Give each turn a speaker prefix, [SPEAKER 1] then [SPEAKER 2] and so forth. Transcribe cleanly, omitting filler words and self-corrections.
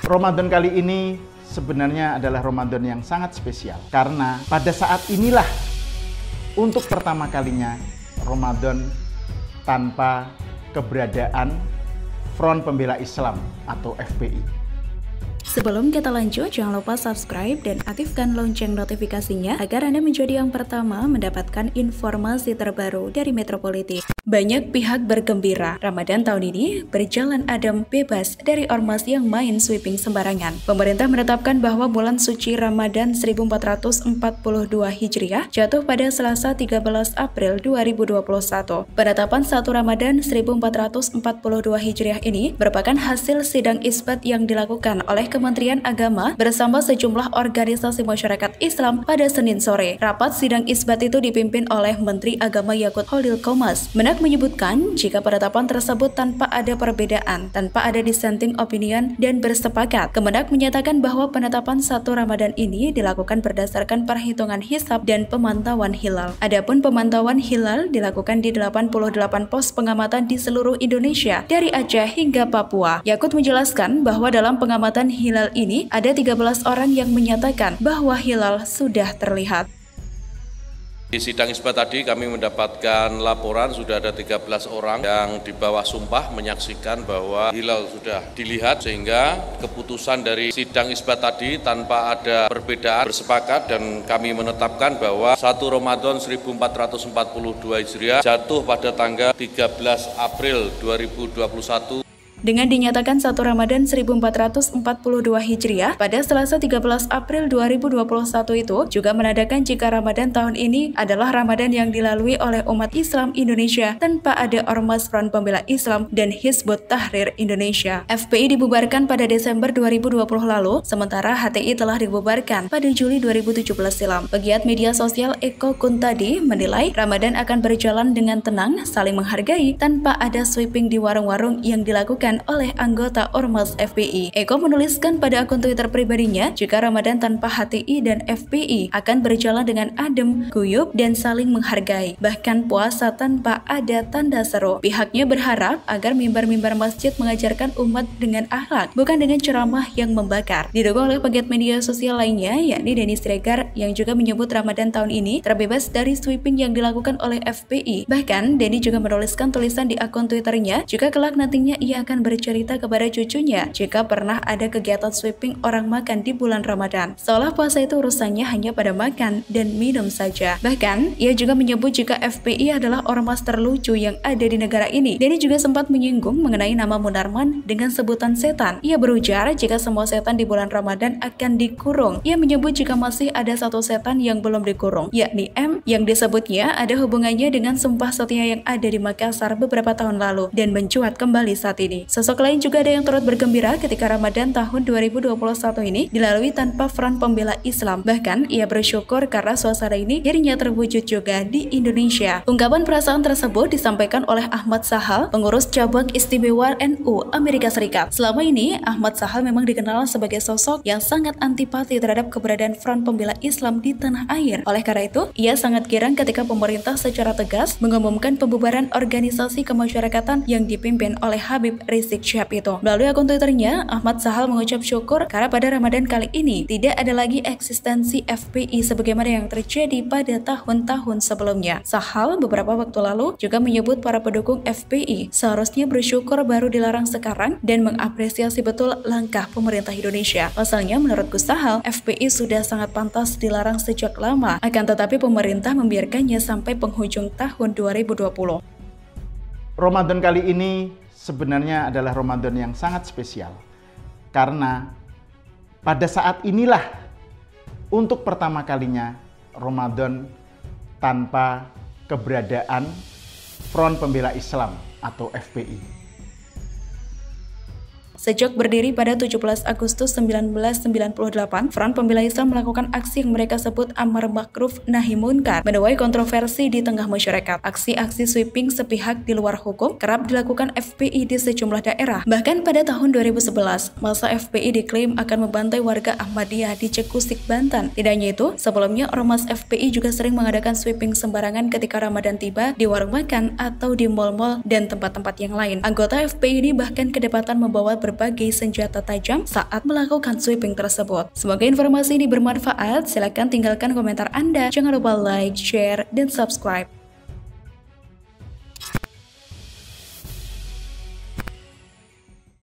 [SPEAKER 1] Ramadan kali ini sebenarnya adalah Ramadan yang sangat spesial karena pada saat inilah untuk pertama kalinya Ramadan tanpa keberadaan Front Pembela Islam atau FPI.
[SPEAKER 2] Sebelum kita lanjut, jangan lupa subscribe dan aktifkan lonceng notifikasinya agar Anda menjadi yang pertama mendapatkan informasi terbaru dari Metropolitik. Banyak pihak bergembira, Ramadan tahun ini berjalan adem bebas dari ormas yang main sweeping sembarangan. Pemerintah menetapkan bahwa bulan suci Ramadan 1442 Hijriah jatuh pada Selasa 13 April 2021. Penetapan 1 Ramadan 1442 Hijriah ini merupakan hasil sidang isbat yang dilakukan oleh Kementerian Agama bersama sejumlah organisasi masyarakat Islam pada Senin sore. Rapat sidang isbat itu dipimpin oleh Menteri Agama Yakut Khalil Qomas. Menak menyebutkan jika penetapan tersebut tanpa ada perbedaan, tanpa ada dissenting opinion dan bersepakat. Kemenak menyatakan bahwa penetapan 1 Ramadan ini dilakukan berdasarkan perhitungan hisab dan pemantauan hilal. Adapun pemantauan hilal dilakukan di 88 pos pengamatan di seluruh Indonesia dari Aceh hingga Papua. Yakut menjelaskan bahwa dalam pengamatan hilal ini ada 13 orang yang menyatakan bahwa hilal sudah terlihat.
[SPEAKER 3] Di sidang isbat tadi kami mendapatkan laporan sudah ada 13 orang yang di bawah sumpah menyaksikan bahwa hilal sudah dilihat, sehingga keputusan dari sidang isbat tadi tanpa ada perbedaan bersepakat dan kami menetapkan bahwa 1 Ramadan 1442 Hijriah jatuh pada tanggal 13 April 2021.
[SPEAKER 2] Dengan dinyatakan 1 Ramadan 1442 Hijriah pada Selasa 13 April 2021 itu juga menandakan jika Ramadan tahun ini adalah Ramadan yang dilalui oleh umat Islam Indonesia tanpa ada ormas Front Pembela Islam dan Hizbut Tahrir Indonesia. FPI dibubarkan pada Desember 2020 lalu, sementara HTI telah dibubarkan pada Juli 2017 silam. Pegiat media sosial Eko Kuntadi menilai Ramadan akan berjalan dengan tenang, saling menghargai, tanpa ada sweeping di warung-warung yang dilakukan oleh anggota Ormas FPI. Eko menuliskan pada akun Twitter pribadinya, jika Ramadan tanpa HTI dan FPI akan berjalan dengan adem, guyup, dan saling menghargai. Bahkan puasa tanpa ada tanda seru. Pihaknya berharap agar mimbar-mimbar masjid mengajarkan umat dengan akhlak, bukan dengan ceramah yang membakar. Didukung oleh pegiat media sosial lainnya, yakni Denny Siregar, yang juga menyebut Ramadan tahun ini terbebas dari sweeping yang dilakukan oleh FPI. Bahkan, Denny juga menuliskan tulisan di akun Twitternya, jika kelak nantinya ia akan bercerita kepada cucunya jika pernah ada kegiatan sweeping orang makan di bulan Ramadan. Seolah puasa itu urusannya hanya pada makan dan minum saja. Bahkan, ia juga menyebut jika FPI adalah ormas terlucu yang ada di negara ini. Denny juga sempat menyinggung mengenai nama Munarman dengan sebutan setan. Ia berujar jika semua setan di bulan Ramadan akan dikurung. Ia menyebut jika masih ada satu setan yang belum dikurung, yakni M, yang disebutnya ada hubungannya dengan Sumpah Setia yang ada di Makassar beberapa tahun lalu dan mencuat kembali saat ini. Sosok lain juga ada yang turut bergembira ketika Ramadan tahun 2021 ini dilalui tanpa Front Pembela Islam. Bahkan, ia bersyukur karena suasana ini akhirnya terwujud juga di Indonesia. Ungkapan perasaan tersebut disampaikan oleh Ahmad Sahal, pengurus cabang istimewa NU Amerika Serikat. Selama ini, Ahmad Sahal memang dikenal sebagai sosok yang sangat antipati terhadap keberadaan Front Pembela Islam di tanah air. Oleh karena itu, ia sangat girang ketika pemerintah secara tegas mengumumkan pembubaran organisasi kemasyarakatan yang dipimpin oleh Habib Rizik Syihab itu. Melalui akun Twitternya, Ahmad Sahal mengucap syukur karena pada Ramadan kali ini tidak ada lagi eksistensi FPI sebagaimana yang terjadi pada tahun-tahun sebelumnya. Sahal beberapa waktu lalu juga menyebut para pendukung FPI seharusnya bersyukur baru dilarang sekarang dan mengapresiasi betul langkah pemerintah Indonesia. Pasalnya, menurut Gus Sahal, FPI sudah sangat pantas dilarang sejak lama, akan tetapi pemerintah membiarkannya sampai penghujung tahun 2020.
[SPEAKER 1] Ramadan kali ini sebenarnya adalah Ramadan yang sangat spesial karena pada saat inilah untuk pertama kalinya Ramadan tanpa keberadaan Front Pembela Islam atau FPI.
[SPEAKER 2] Sejak berdiri pada 17 Agustus 1998, Front Pembela Islam melakukan aksi yang mereka sebut Amar Ma'ruf Nahi Munkar, menuai kontroversi di tengah masyarakat. Aksi-aksi sweeping sepihak di luar hukum kerap dilakukan FPI di sejumlah daerah. Bahkan pada tahun 2011, masa FPI diklaim akan membantai warga Ahmadiyah di Cekusik, Banten. Tidak hanya itu, sebelumnya ormas FPI juga sering mengadakan sweeping sembarangan ketika Ramadan tiba di warung makan atau di mal-mal dan tempat-tempat yang lain. Anggota FPI ini bahkan kedapatan membawa berbagai berbagai senjata tajam saat melakukan sweeping tersebut. Semoga informasi ini bermanfaat. Silakan tinggalkan komentar Anda. Jangan lupa like, share, dan subscribe.